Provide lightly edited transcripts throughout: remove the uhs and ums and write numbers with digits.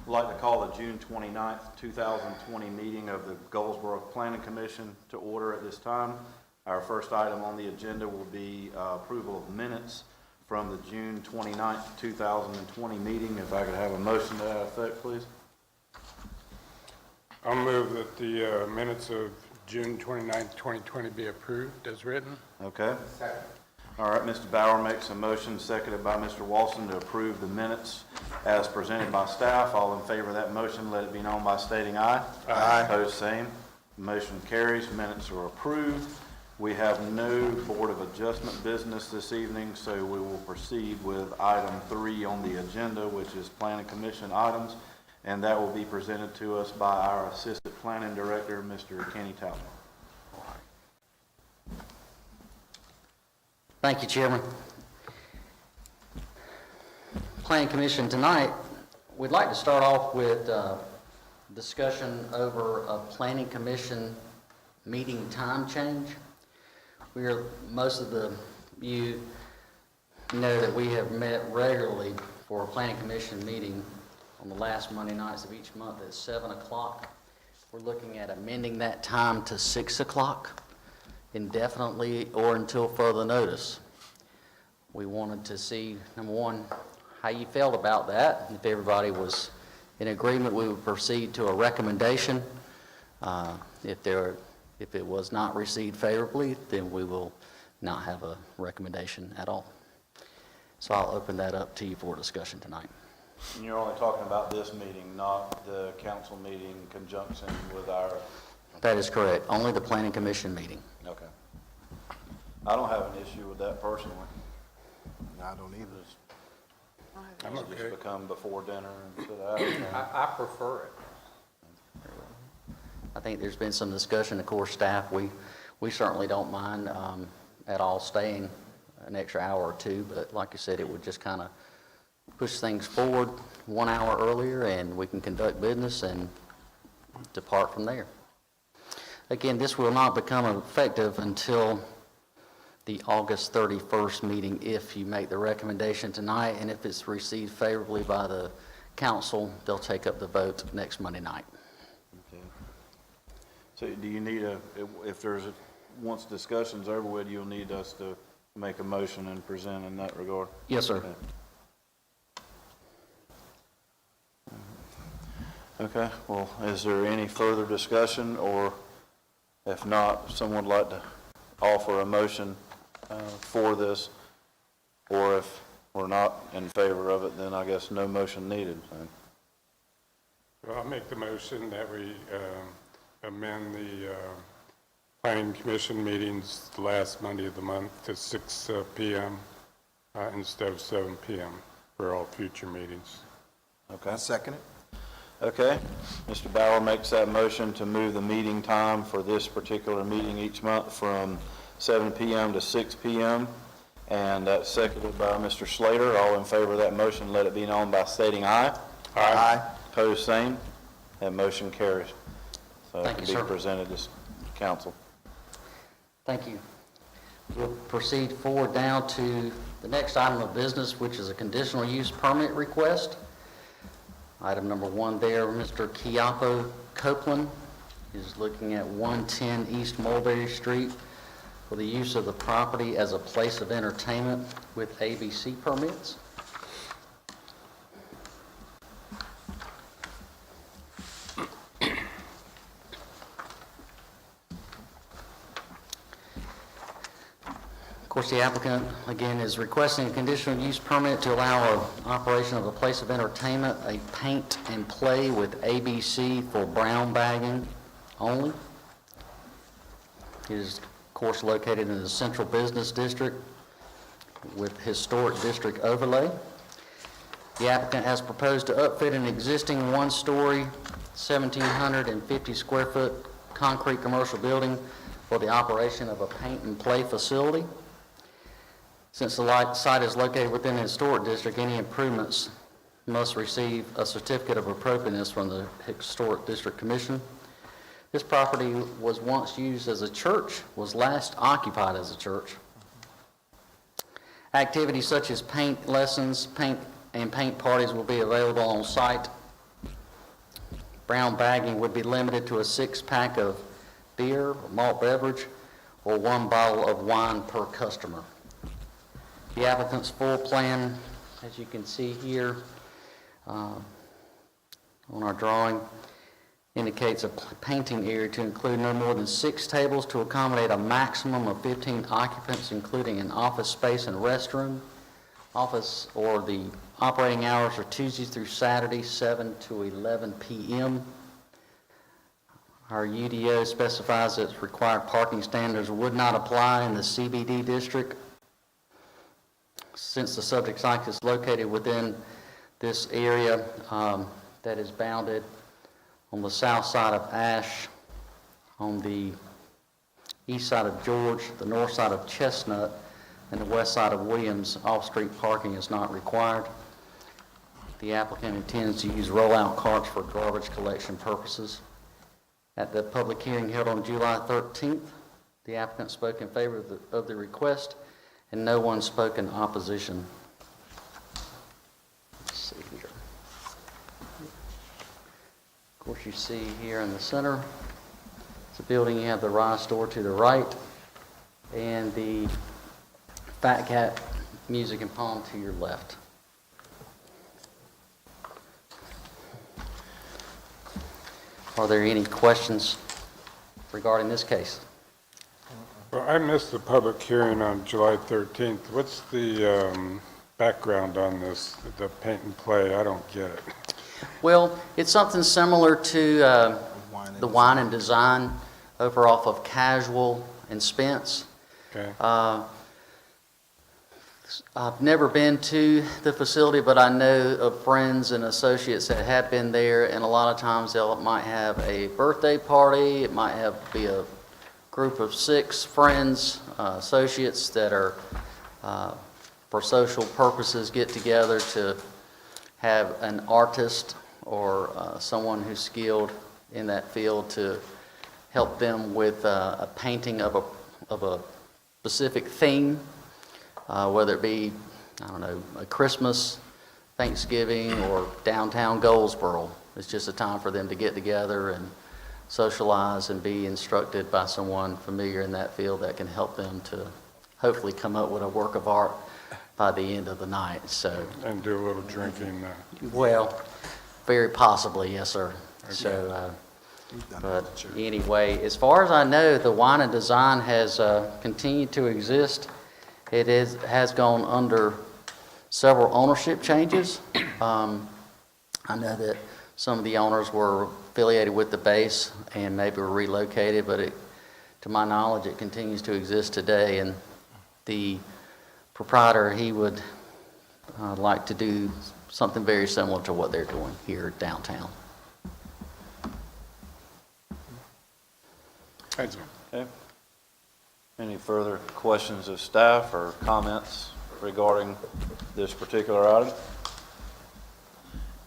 I'd like to call the June 29th, 2020 meeting of the Goldsboro Planning Commission to order at this time. Our first item on the agenda will be approval of minutes from the June 29th, 2020 meeting. If I could have a motion to that effect, please. I'll move that the minutes of June 29th, 2020 be approved as written. Okay. Second. All right, Mr. Bauer makes a motion, seconded by Mr. Walson, to approve the minutes as presented by staff. All in favor of that motion, let it be known by stating aye. Aye. Opposed, same. Motion carries. Minutes are approved. We have no Board of Adjustment business this evening, so we will proceed with item 3 on the agenda, which is Planning Commission items, and that will be presented to us by our Assistant Planning Director, Mr. Kenny Talbot. Thank you, Chairman. Planning Commission tonight, we'd like to start off with discussion over a Planning Commission meeting time change. Most of you know that we have met regularly for a Planning Commission meeting on the last Monday nights of each month at 7 o'clock. We're looking at amending that time to 6 o'clock. Indefinitely or until further notice. We wanted to see, number one, how you felt about that. If everybody was in agreement, we would proceed to a recommendation. If it was not received favorably, then we will not have a recommendation at all. So I'll open that up to you for discussion tonight. And you're only talking about this meeting, not the council meeting in conjunction with our... That is correct. Only the Planning Commission meeting. Okay. I don't have an issue with that personally. I don't either. I'm Just okay. become before dinner and sit out. I prefer it. I think there's been some discussion. Of course, staff, we certainly don't mind at all staying an extra hour or two, but like I said, it would just kind of push things forward 1 hour earlier, and we can conduct business and depart from there. Again, this will not become effective until the August 31st meeting if you make the recommendation tonight, and if it's received favorably by the council, they'll take up the vote next Monday night. Okay. So do you need once discussion's over with, you'll need us to make a motion and present in that regard? Yes, sir. Okay, well, is there any further discussion, or if not, if someone would like to offer a motion for this, or if we're not in favor of it, then I guess no motion needed. So. Well, I'll make the motion that we amend the Planning Commission meetings the last Monday of the month to 6 p.m. Instead of 7 p.m. for all future meetings. Okay. Second it. Okay, Mr. Bauer makes that motion to move the meeting time for this particular meeting each month from 7 p.m. to 6 p.m. And that's seconded by Mr. Slater. All in favor of that motion, let it be known by stating aye. Aye. Opposed, same. That motion carries. So Thank it you, can sir. be presented to council. Thank you. We'll proceed forward now to the next item of business, which is a conditional use permit request. Item number 1 there, Mr. Kiapo Copeland is looking at 110 East Mulberry Street for the use of the property as a place of entertainment with ABC permits. Of course, the applicant, again, is requesting a conditional use permit to allow an operation of a place of entertainment, a paint and play with ABC for brown bagging only. It is, of course, located in the Central Business District with Historic District overlay. The applicant has proposed to upfit an existing one-story, 1,750 square foot concrete commercial building for the operation of a paint and play facility. Since the site is located within the Historic District, any improvements must receive a certificate of appropriateness from the Historic District Commission. This property was once used as a church, was last occupied as a church. Activities such as paint lessons, paint parties will be available on site Brown bagging would be limited to a 6-pack of beer or malt beverage or 1 bottle of wine per customer. The applicant's full plan, as you can see here on our drawing, indicates a painting area to include no more than 6 tables to accommodate a maximum of 15 occupants, including an office space and restroom. The operating hours are Tuesdays through Saturdays, 7 to 11 p.m. Our UDO specifies that required parking standards would not apply in the CBD district. Since the subject site is located within this area that is bounded on the south side of Ash, on the east side of George, the north side of Chestnut, and the west side of Williams, off-street parking is not required. The applicant intends to use rollout carts for garbage collection purposes. At the public hearing held on July 13th, the applicant spoke in favor of the request, and no one spoke in opposition. Let's see here. Of course, you see here in the center, it's a building. You have the Rise store to the right, and the Fat Cat Music and Pawn to your left. Are there any questions regarding this case? Well, I missed the public hearing on July 13th. What's the background on this, the paint and play? I don't get it. Well, it's something similar to the Wine and Design over off of Casual and Spence. Okay. I've never been to the facility, but I know of friends and associates that have been there, and a lot of times they might have a birthday party. It might be a group of 6 friends, associates that are, for social purposes, get together to have an artist or someone who's skilled in that field to help them with a painting of a specific theme. Whether it be, I don't know, a Christmas, Thanksgiving, or downtown Goldsboro. It's just a time for them to get together and socialize and be instructed by someone familiar in that field that can help them to hopefully come up with a work of art by the end of the night. So, And do a little drinking. well, very possibly, yes, sir. Okay. So, but anyway, as far as I know, the Wine and Design has continued to exist. It has gone under several ownership changes. I know that some of the owners were affiliated with the base and maybe were relocated, but to my knowledge, it continues to exist today. And the proprietor, he would like to do something very similar to what they're doing here downtown. Thank you. Okay. Any further questions of staff or comments regarding this particular item?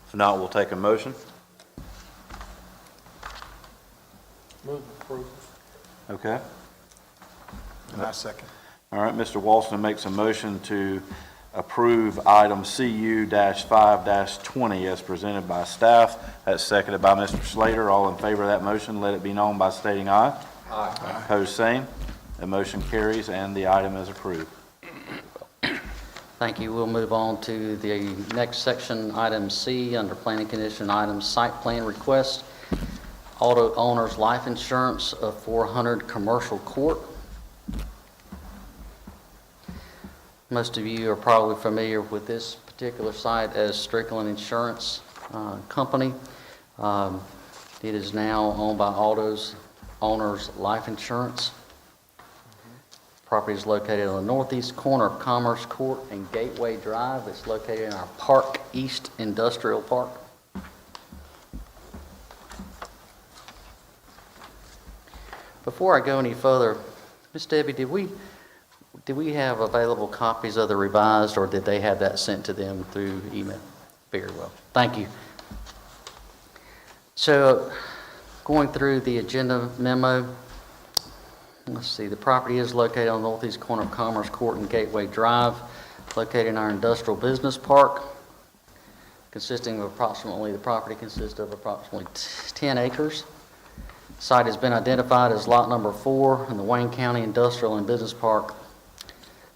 If not, we'll take a motion. Move approval. Okay. And I second. All right, Mr. Walston makes a motion to approve item CU-5-20 as presented by staff. That's seconded by Mr. Slater. All in favor of that motion, let it be known by stating aye. Aye. Opposed, same. The motion carries and the item is approved. Thank you. We'll move on to the next section, item C, under planning condition items, site plan request, auto owner's life insurance of 400 Commercial Court. Most of you are probably familiar with this particular site as Strickland Insurance Company. It is now owned by Autos Owners Life Insurance. Property is located on the northeast corner of Commerce Court and Gateway Drive. It's located in our Park East Industrial Park. Before I go any further, Miss Debbie, did we have available copies of the revised, or did they have that sent to them through email? Very well. Thank you. So, going through the agenda memo, let's see, the property is located on the northeast corner of Commerce Court and Gateway Drive, located in our industrial business park. the property consists of approximately 10 acres. Site has been identified as lot number 4 in the Wayne County Industrial and Business Park.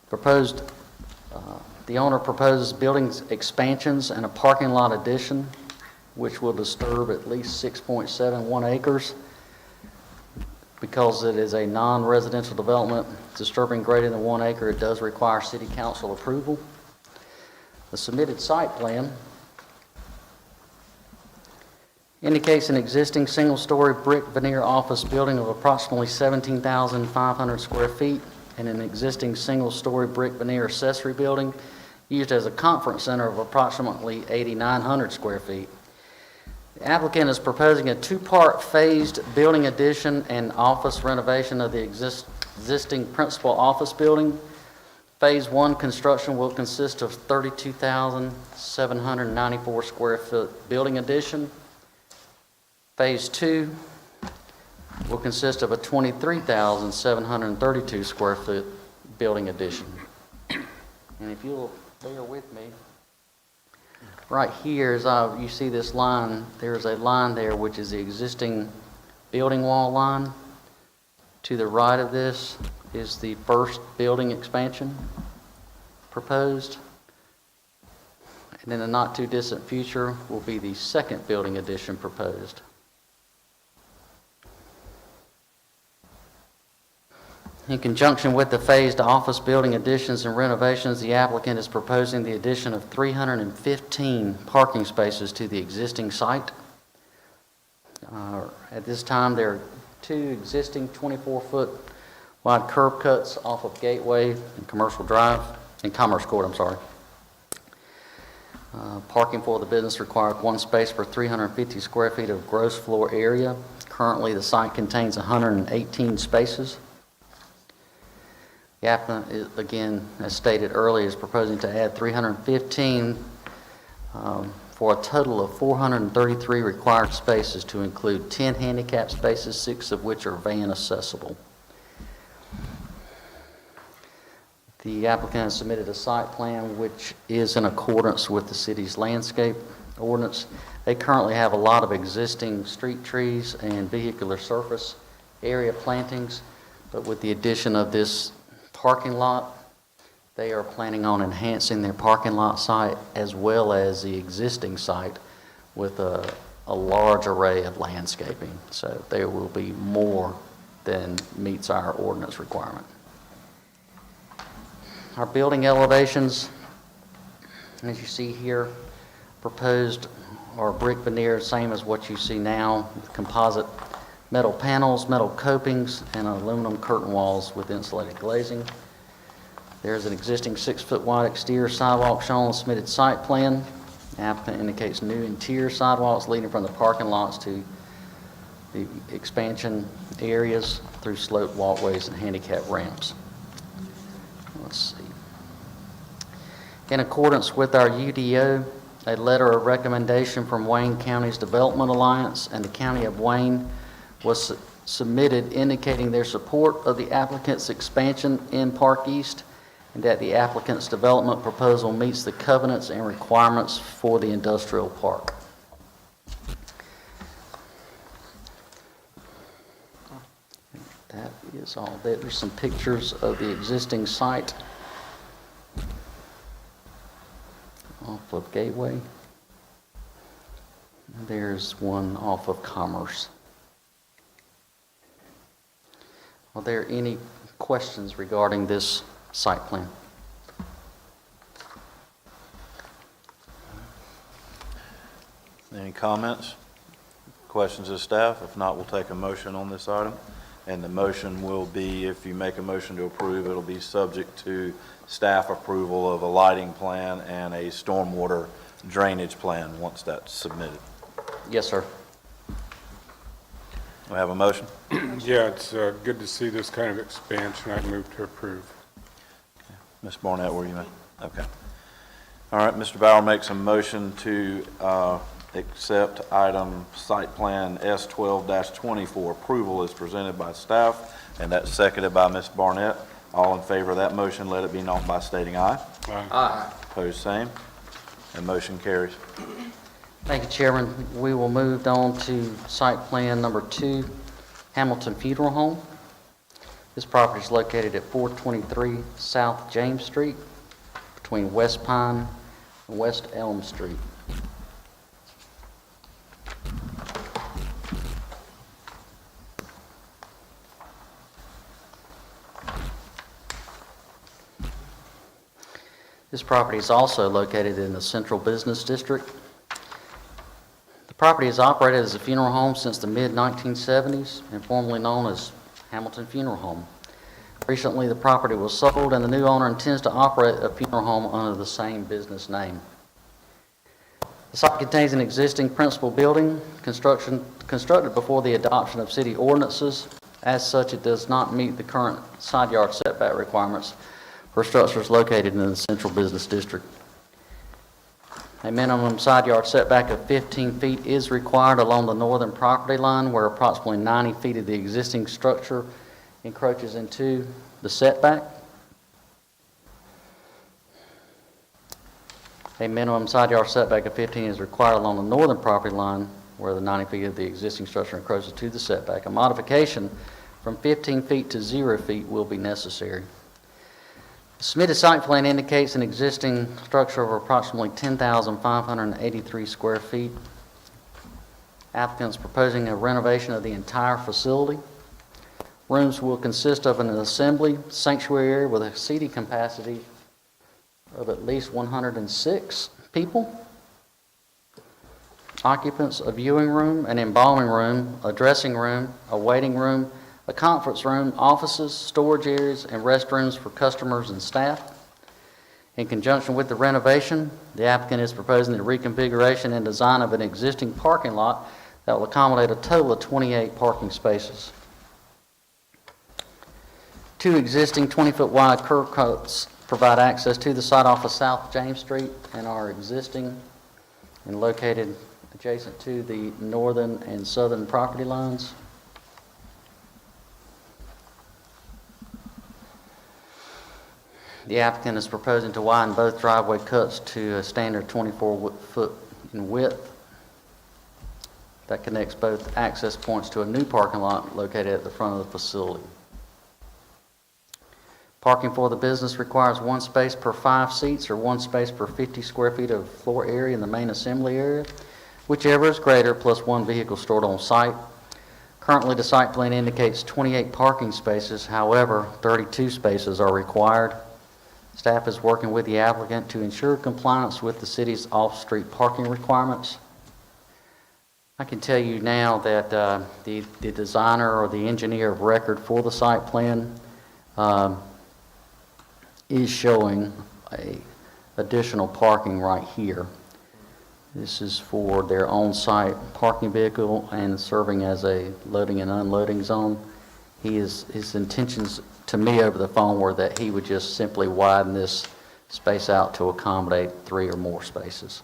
The owner proposes buildings expansions and a parking lot addition, which will disturb at least 6.71 acres. Because it is a non-residential development, disturbing greater than 1 acre, it does require city council approval. The submitted site plan indicates an existing single-story brick veneer office building of approximately 17,500 square feet and an existing single-story brick veneer accessory building used as a conference center of approximately 8,900 square feet. The applicant is proposing a 2-part phased building addition and office renovation of the existing principal office building. Phase 1 construction will consist of 32,794 square foot building addition. Phase 2 will consist of a 23,732 square foot building addition. And if you'll bear with me, right here, you see this line, there's a line there which is the existing building wall line. To the right of this is the first building expansion proposed. And in the not too distant future will be the second building addition proposed. In conjunction with the phased office building additions and renovations, the applicant is proposing the addition of 315 parking spaces to the existing site. At this time, there are 2 existing 24-foot wide curb cuts off of Gateway and Commerce Court. Parking for the business required 1 space per 350 square feet of gross floor area. Currently, the site contains 118 spaces. The applicant, again, as stated earlier, is proposing to add 315 for a total of 433 required spaces to include 10 handicap spaces, 6 of which are van accessible. The applicant has submitted a site plan which is in accordance with the city's landscape ordinance. They currently have a lot of existing street trees and vehicular surface area plantings, but with the addition of this parking lot, they are planning on enhancing their parking lot site as well as the existing site with a large array of landscaping. So there will be more than meets our ordinance requirement. Our building elevations, as you see here, proposed are brick veneer, same as what you see now, with composite metal panels, metal copings, and aluminum curtain walls with insulated glazing. There's an existing 6-foot wide exterior sidewalk shown on the submitted site plan. The applicant indicates new interior sidewalks leading from the parking lots to the expansion areas through sloped walkways and handicap ramps. Let's see. In accordance with our UDO, a letter of recommendation from Wayne County's Development Alliance and the County of Wayne was submitted indicating their support of the applicant's expansion in Park East and that the applicant's development proposal meets the covenants and requirements for the industrial park. That is all. There's some pictures of the existing site off of Gateway. There's one off of Commerce. Are there any questions regarding this site plan? Any comments, questions of staff? If not, we'll take a motion on this item. And the motion will be, if you make a motion to approve, it'll be subject to staff approval of a lighting plan and a stormwater drainage plan once that's submitted. Yes, sir. We have a motion? Yeah, it's good to see this kind of expansion. I move to approve. Ms. Barnett, were you at? Okay. All right, Mr. Bauer makes a motion to accept item site plan S12-20 for approval as presented by staff, and that's seconded by Ms. Barnett. All in favor of that motion, let it be known by stating aye. Aye. Opposed, same. And motion carries. Thank you, Chairman. We will move on to site plan number 2, Hamilton Funeral Home. This property is located at 423 South James Street, between West Pine and West Elm Street. This property is also located in the Central Business District. The property has operated as a funeral home since the mid-1970s and formerly known as Hamilton Funeral Home. Recently, the property was sold and the new owner intends to operate a funeral home under the same business name. The site contains an existing principal building constructed before the adoption of city ordinances. As such, it does not meet the current side yard setback requirements for structures located in the Central Business District. A minimum side yard setback of 15 feet is required along the northern property line, where approximately 90 feet of the existing structure encroaches into the setback. A minimum side yard setback of 15 is required along the northern property line, where the 90 feet of the existing structure encroaches to the setback. A modification from 15 feet to 0 feet will be necessary. The submitted site plan indicates an existing structure of approximately 10,583 square feet. Applicants proposing a renovation of the entire facility. Rooms will consist of an assembly sanctuary area with a seating capacity of at least 106 people. Occupants, a viewing room, an embalming room, a dressing room, a waiting room, a conference room, offices, storage areas, and restrooms for customers and staff. In conjunction with the renovation, the applicant is proposing the reconfiguration and design of an existing parking lot that will accommodate a total of 28 parking spaces. 2 existing 20-foot wide curb cuts provide access to the site off of South James Street and are existing and located adjacent to the northern and southern property lines. The applicant is proposing to widen both driveway cuts to a standard 24-foot in width that connects both access points to a new parking lot located at the front of the facility. Parking for the business requires 1 space per 5 seats or 1 space per 50 square feet of floor area in the main assembly area, whichever is greater, plus 1 vehicle stored on site. Currently, the site plan indicates 28 parking spaces. However, 32 spaces are required. Staff is working with the applicant to ensure compliance with the city's off-street parking requirements. I can tell you now that the designer or the engineer of record for the site plan is showing additional parking right here. This is for their on-site parking vehicle and serving as a loading and unloading zone. His intentions to me over the phone were that he would just simply widen this space out to accommodate 3 or more spaces.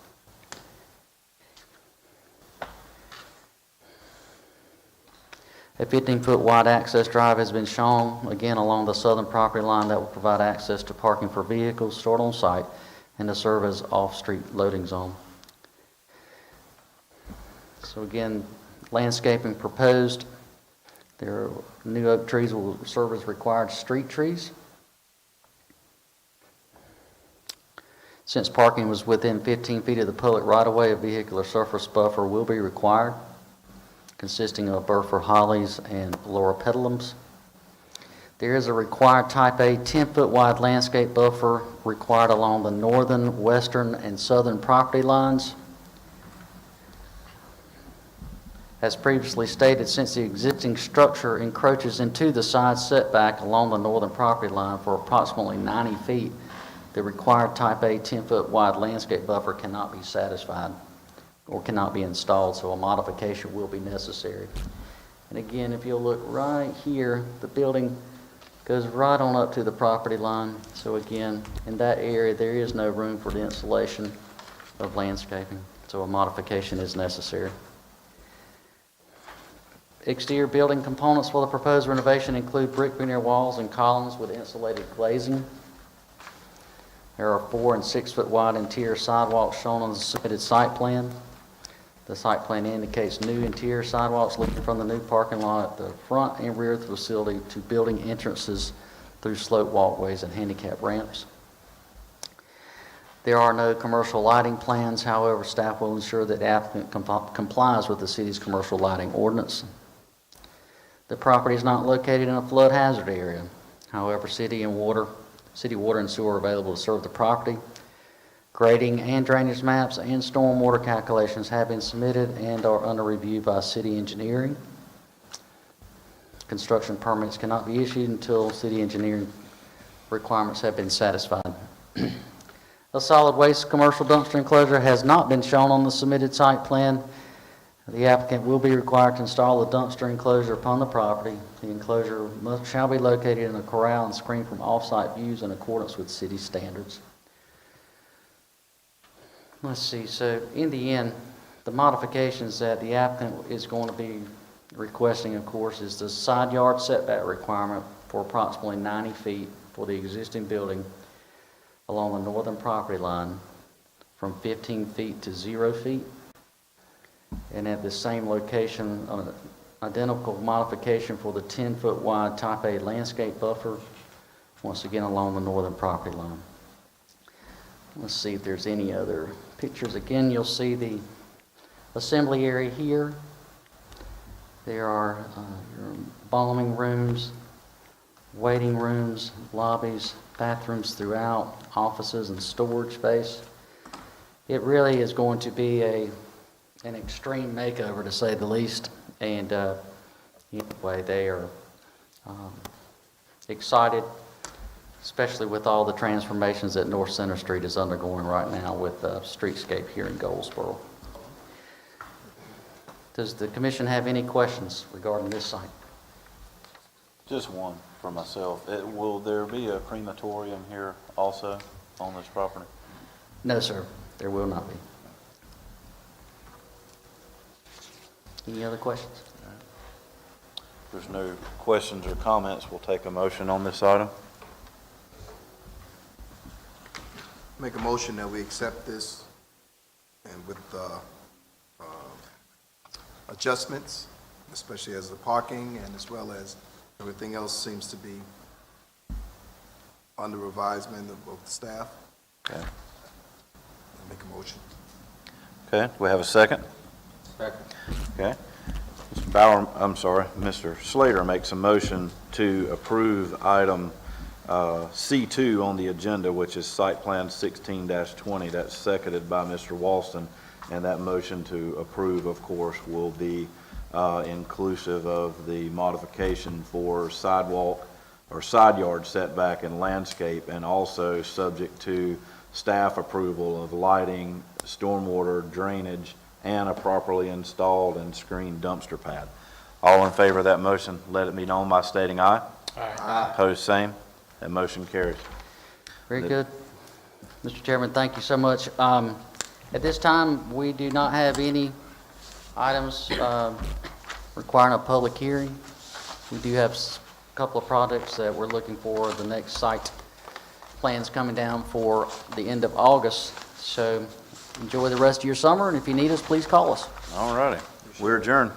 A 15-foot wide access drive has been shown, again, along the southern property line that will provide access to parking for vehicles stored on site and to serve as off-street loading zone. So again, landscaping proposed. There are new oak trees will serve as required street trees. Since parking was within 15 feet of the public right-of-way, a vehicular surface buffer will be required, consisting of Burford hollies and loropetalums. There is a required Type A 10-foot wide landscape buffer required along the northern, western, and southern property lines. As previously stated, since the existing structure encroaches into the side setback along the northern property line for approximately 90 feet, the required Type A 10-foot wide landscape buffer cannot be satisfied or cannot be installed, so a modification will be necessary. And again, if you'll look right here, the building goes right on up to the property line. So again, in that area, there is no room for the installation of landscaping, so a modification is necessary. Exterior building components for the proposed renovation include brick veneer walls and columns with insulated glazing. There are 4 and 6 foot wide interior sidewalks shown on the submitted site plan. The site plan indicates new interior sidewalks leading from the new parking lot at the front and rear of the facility to building entrances through slope walkways and handicap ramps. There are no commercial lighting plans. However, staff will ensure that the applicant complies with the city's commercial lighting ordinance. The property is not located in a flood hazard area. However, city water and sewer are available to serve the property. Grading and drainage maps and stormwater calculations have been submitted and are under review by city engineering. Construction permits cannot be issued until city engineering requirements have been satisfied. A solid waste commercial dumpster enclosure has not been shown on the submitted site plan. The applicant will be required to install a dumpster enclosure upon the property. The enclosure shall be located in a corral and screened from off-site views in accordance with city standards. Let's see, so in the end, the modifications that the applicant is going to be requesting, of course, is the side yard setback requirement for approximately 90 feet for the existing building along the northern property line from 15 feet to 0 feet. And at the same location, an identical modification for the 10-foot wide type A landscape buffer, once again along the northern property line. Let's see if there's any other pictures. Again, you'll see the assembly area here. There are your embalming rooms, waiting rooms, lobbies, bathrooms throughout, offices and storage space. It really is going to be an extreme makeover, to say the least, and anyway, they are excited, especially with all the transformations that North Center Street is undergoing right now with streetscape here in Goldsboro. Does the commission have any questions regarding this site? Just one for myself. Will there be a crematorium here also on this property? No, sir, there will not be. Any other questions? If there's no questions or comments, we'll take a motion on this item. Make a motion that we accept this and with adjustments, especially as the parking and as well as everything else seems to be under advisement of both staff. Okay. Make a motion. Okay, do we have a second? Second. Okay. Mr. Slater makes a motion to approve item C2 on the agenda, which is site plan 16-20. That's seconded by Mr. Walston, and that motion to approve, of course, will be inclusive of the modification for sidewalk or side yard setback and landscape, and also subject to staff approval of lighting, stormwater, drainage, and a properly installed and screened dumpster pad. All in favor of that motion, let it be known by stating aye. Aye. Opposed, same. That motion carries. Very good. Mr. Chairman, thank you so much. At this time, we do not have any items requiring a public hearing. We do have a couple of projects that we're looking for. The next site plans coming down for the end of August. So enjoy the rest of your summer, and if you need us, please call us. All righty. We're adjourned.